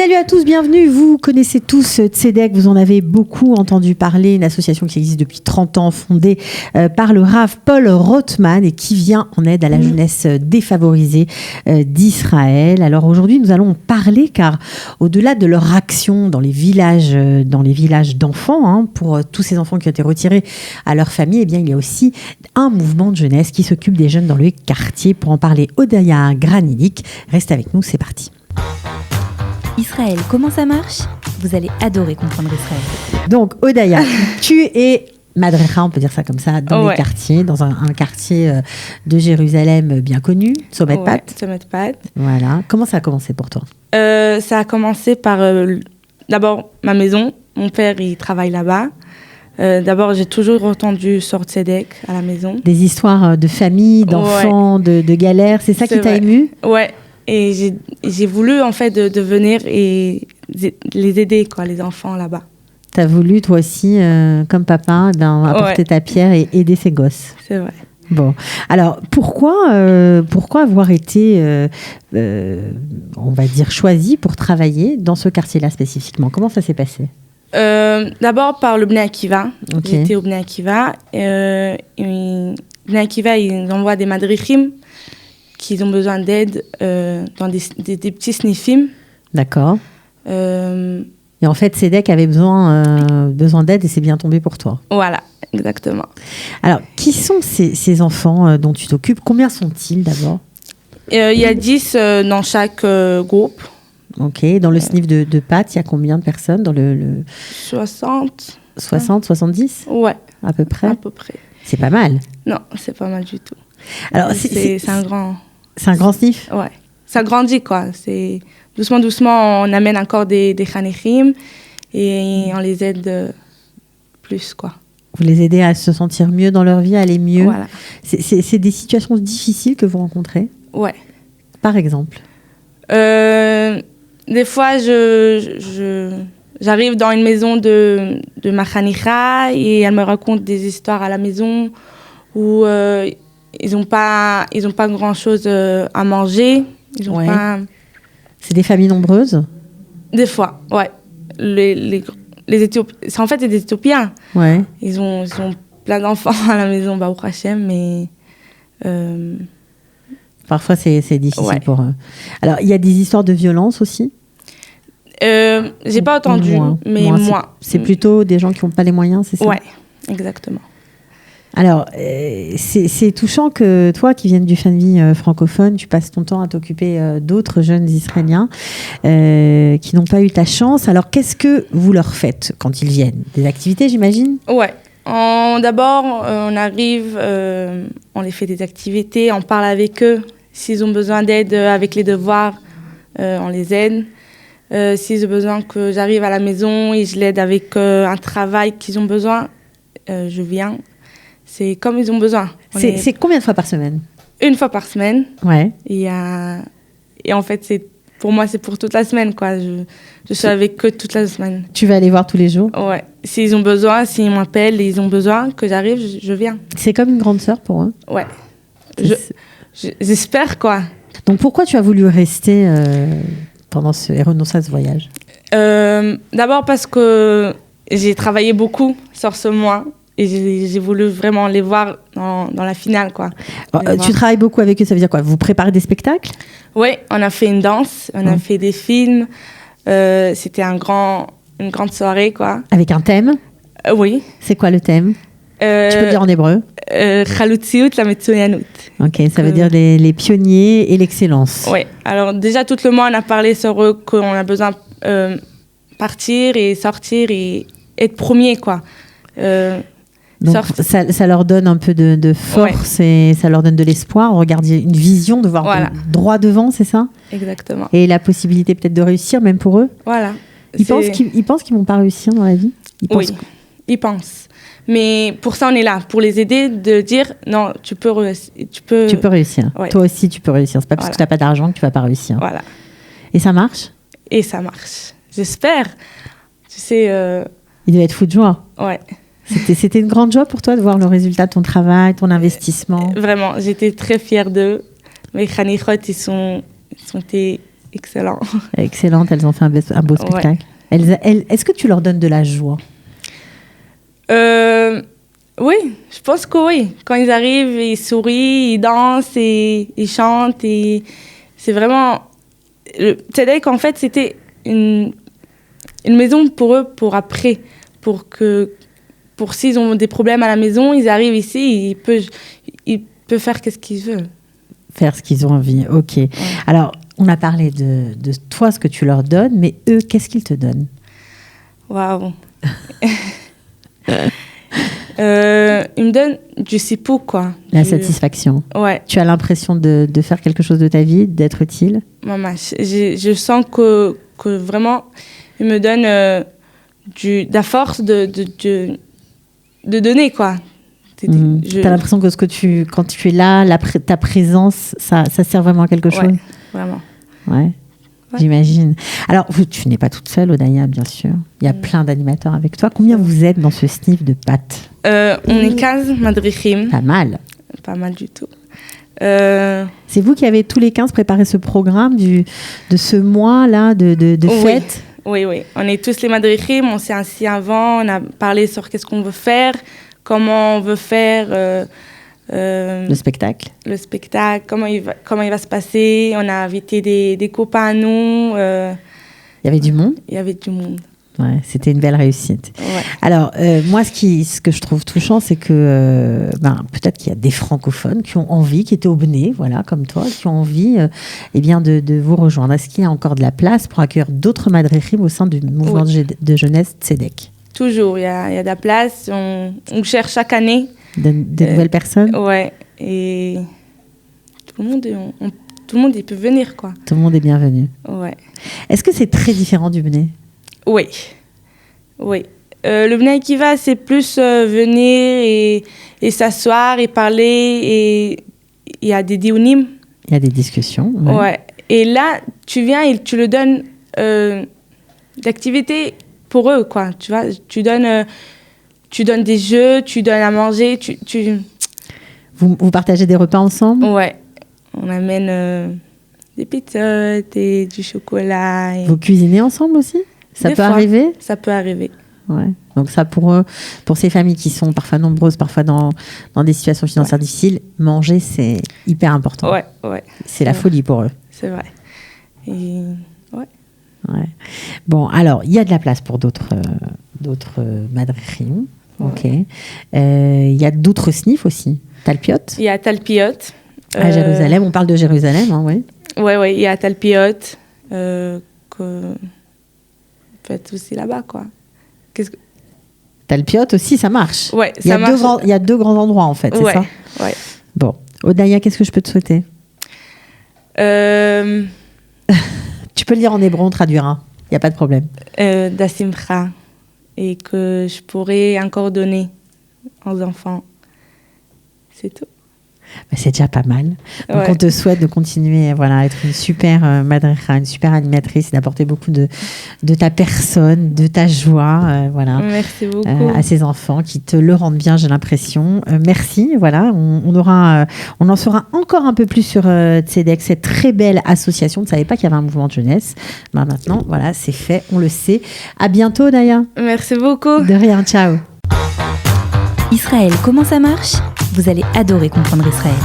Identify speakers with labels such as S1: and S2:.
S1: Salut à tous, bienvenue. Vous connaissez tous Tzedek, vous en avez beaucoup entendu parler, une association qui existe depuis 30 ans, fondée par le Rav Paul Rothman et qui vient en aide à la jeunesse défavorisée d'Israël. Alors aujourd'hui, nous allons parler, car au-delà de leur action dans les villages d'enfants, pour tous ces enfants qui ont été retirés à leur famille, eh bien, il y a aussi un mouvement de jeunesse qui s'occupe des jeunes dans le quartier. Pour en parler, Odaya Granilik. Reste avec nous, c'est parti.
S2: Israël, comment ça marche ? Vous allez adorer comprendre Israël.
S1: Donc, Odaya, tu es madrecha, on peut dire ça comme ça, dans les quartiers, dans un quartier de Jérusalem bien connu, Tzomet-Pat.
S3: Tzomet-Pat.
S1: Voilà. Comment ça a commencé pour toi ?
S3: Ça a commencé par d'abord ma maison. Mon père, il travaille là-bas. D'abord, j'ai toujours entendu Sor Tzedek à la maison.
S1: Des histoires de famille, d'enfants, de galères, c'est ça qui t'a ému ?
S3: Ouais. Et j'ai voulu, en fait, de venir et les aider, quoi, les enfants là-bas.
S1: T'as voulu, toi aussi, comme papa, apporter ta pierre et aider ses gosses.
S3: C'est vrai.
S1: Bon. Alors, pourquoi avoir été, on va dire, choisi pour travailler dans ce quartier-là spécifiquement ? Comment ça s'est passé ?
S3: D'abord par le Bnei Akiva.
S1: Okay.
S3: J'étais au Bnei Akiva. Bnei Akiva, ils envoient des madrichim qui ont besoin d'aide dans des petits sniffim.
S1: D'accord. Et en fait, Tzedek avait besoin d'aide et c'est bien tombé pour toi.
S3: Voilà, exactement.
S1: Alors, qui sont ces enfants dont tu t'occupes ? Combien sont-ils d'abord ?
S3: Il y a 10 dans chaque groupe.
S1: Ok. Dans le sniff de Pat, il y a combien de personnes dans le
S3: 60.
S1: 60, 70 ?
S3: Ouais.
S1: À peu près ?
S3: À peu près.
S1: C'est pas mal.
S3: Non, c'est pas mal du tout.
S1: Alors,
S3: c'est un grand...
S1: C'est un grand sniff ?
S3: Ouais. Ça grandit, quoi. C'est... Doucement, on amène encore des chanechim et on les aide plus, quoi.
S1: Vous les aidez à se sentir mieux dans leur vie, à aller mieux.
S3: Voilà.
S1: C'est des situations difficiles que vous rencontrez ?
S3: Ouais.
S1: Par exemple ?
S3: Des fois, j'arrive dans une maison de ma chanicha et elle me raconte des histoires à la maison où ils n'ont pas grand-chose à manger. Ils ont pas...
S1: C'est des familles nombreuses ?
S3: Des fois, ouais. Les Éthiopiens, en fait, c'est des Éthiopiens.
S1: Ouais.
S3: Ils ont plein d'enfants à la maison, Baruch Hashem, mais...
S1: Parfois, c'est difficile pour eux. Alors, il y a des histoires de violence aussi ?
S3: J'ai pas entendu, mais moins.
S1: C'est plutôt des gens qui n'ont pas les moyens, c'est ça ?
S3: Ouais, exactement.
S1: Alors, c'est touchant que toi, qui viens d'une famille francophone, tu passes ton temps à t'occuper d'autres jeunes Israéliens qui n'ont pas eu ta chance. Alors, qu'est-ce que vous leur faites quand ils viennent ? Des activités, j'imagine ?
S3: Ouais. D'abord, on arrive, on les fait des activités, on parle avec eux. S'ils ont besoin d'aide avec les devoirs, on les aide. S'ils ont besoin que j'arrive à la maison et je l'aide avec un travail qu'ils ont besoin, je viens. C'est comme ils ont besoin.
S1: C'est combien de fois par semaine ?
S3: Une fois par semaine.
S1: Ouais.
S3: Et en fait, pour moi, c'est pour toute la semaine, quoi. Je suis avec eux toute la semaine.
S1: Tu vas aller voir tous les jours ?
S3: Ouais. S'ils ont besoin, s'ils m'appellent et ils ont besoin que j'arrive, je viens.
S1: C'est comme une grande sœur pour eux ?
S3: Ouais. J'espère, quoi.
S1: Donc, pourquoi tu as voulu rester et renoncer à ce voyage ?
S3: D'abord parce que j'ai travaillé beaucoup sur ce mois. Et j'ai voulu vraiment les voir dans la finale, quoi.
S1: Tu travailles beaucoup avec eux, ça veut dire quoi ? Vous préparez des spectacles ?
S3: Oui, on a fait une danse, on a fait des films. C'était une grande soirée, quoi.
S1: Avec un thème ?
S3: Oui.
S1: C'est quoi le thème ? Tu peux le dire en hébreu ?
S3: Chalutziut la Metsuyanut.
S1: Ok, ça veut dire les pionniers et l'excellence.
S3: Oui, alors déjà tout le monde a parlé sur eux, qu'on a besoin de partir et sortir et être premier, quoi.
S1: Donc ça leur donne un peu de force et ça leur donne de l'espoir. Regarde, une vision de voir droit devant, c'est ça ?
S3: Exactement.
S1: Et la possibilité peut-être de réussir, même pour eux ?
S3: Voilà.
S1: Ils pensent qu'ils vont pas réussir dans la vie ?
S3: Ils pensent. Mais pour ça, on est là, pour les aider, de dire non, tu peux réussir.
S1: Ouais. Toi aussi, tu peux réussir. C'est pas parce que tu n'as pas d'argent que tu vas pas réussir.
S3: Voilà.
S1: Et ça marche ?
S3: Et ça marche. J'espère. Tu sais...
S1: Il devait être fou de joie.
S3: Ouais.
S1: C'était une grande joie pour toi de voir le résultat de ton travail, ton investissement.
S3: Vraiment, j'étais très fière d'eux. Mes chanichot, ils sont été excellent.
S1: Excellente, elles ont fait un beau spectacle. Ouais. Est-ce que tu leur donnes de la joie?
S3: Oui, je pense que oui. Quand ils arrivent, ils sourient, ils dansent, et ils chantent. Et c'est vraiment... Le Tzedek, en fait, c'était une maison pour eux, pour après. Pour s'ils ont des problèmes à la maison, ils arrivent ici, ils peuvent faire ce qu'ils veulent.
S1: Faire ce qu'ils ont envie, ok. Ouais. Alors, on a parlé de toi, ce que tu leur donnes, mais eux, qu'est-ce qu'ils te donnent?
S3: Waouh. Ils me donnent du sipou, quoi.
S1: La satisfaction.
S3: Ouais.
S1: Tu as l'impression de faire quelque chose de ta vie, d'être utile?
S3: Maman, je sens que vraiment, ils me donnent de la force de donner, quoi.
S1: Tu as l'impression que quand tu es là, ta présence, ça sert vraiment à quelque chose?
S3: Ouais, vraiment.
S1: Ouais. J'imagine. Alors, tu n'es pas toute seule, Odaya, bien sûr. Il y a plein d'animateurs avec toi. Combien vous êtes dans ce sniff de pâtes?
S3: On est 15 madrichim.
S1: Pas mal.
S3: Pas mal du tout.
S1: C'est vous qui avez tous les 15 préparé ce programme de ce mois-là de fête?
S3: Oui. On est tous les madrichim. On s'est assis avant. On a parlé sur qu'est-ce qu'on veut faire, comment on veut faire...
S1: le spectacle,
S3: comment il va se passer. On a invité des copains à nous.
S1: Il y avait du monde?
S3: Il y avait du monde.
S1: Ouais, c'était une belle réussite.
S3: Ouais.
S1: Alors, moi, ce que je trouve touchant, c'est que peut-être qu'il y a des francophones qui ont envie, qui étaient au Bnei, voilà, comme toi, qui ont envie de vous rejoindre. Est-ce qu'il y a encore de la place pour accueillir d'autres madrichim au sein du mouvement de jeunesse Tzedek?
S3: Toujours, il y a de la place. On cherche chaque année.
S1: Des nouvelles personnes?
S3: Ouais, et tout le monde il peut venir, quoi.
S1: Tout le monde est bienvenu.
S3: Ouais.
S1: Est-ce que c'est très différent du Bnei?
S3: Oui. Le Bnei Akiva, c'est plus venir et s'asseoir et parler, et il y a des diounim.
S1: Il y a des discussions.
S3: Ouais. Et là, tu viens et tu le donnes d'activités pour eux, quoi. Tu vois, tu donnes des jeux, tu donnes à manger.
S1: Vous partagez des repas ensemble?
S3: Ouais. On amène des pizzas et du chocolat.
S1: Vous cuisinez ensemble aussi? Ça peut arriver?
S3: Ça peut arriver.
S1: Ouais. Donc ça, pour ces familles qui sont parfois nombreuses, parfois dans des situations financières difficiles, manger, c'est hyper important.
S3: Ouais.
S1: C'est la folie pour eux.
S3: C'est vrai. Et
S1: ouais. Bon, alors, il y a de la place pour d'autres madrichim. Ok. Il y a d'autres sniffs aussi. Talpiot. Il
S3: y a Talpiot.
S1: À Jérusalem. On parle de Jérusalem, hein, oui.
S3: Oui. Il y a Talpiot. Que faites aussi là-bas, quoi.
S1: Talpiot aussi, ça marche.
S3: Ouais, ça marche.
S1: Il y a deux grands endroits, en fait, c'est ça?
S3: Ouais.
S1: Bon. Odaya, qu'est-ce que je peux te souhaiter? Tu peux le dire en hébreu, on traduira. Il n'y a pas de problème.
S3: D'Asimcha. Et que je pourrais encore donner aux enfants. C'est tout.
S1: C'est déjà pas mal. Donc on te souhaite de continuer à être une super madricha, une super animatrice, d'apporter beaucoup de ta personne, de ta joie
S3: Merci beaucoup.
S1: À ces enfants qui te le rendent bien, j'ai l'impression. Merci. On en saura encore un peu plus sur Tzedek, cette très belle association. On ne savait pas qu'il y avait un mouvement de jeunesse. Maintenant, c'est fait, on le sait. À bientôt, Daya.
S3: Merci beaucoup.
S1: De rien, ciao.
S2: Israël, comment ça marche? Vous allez adorer comprendre Israël.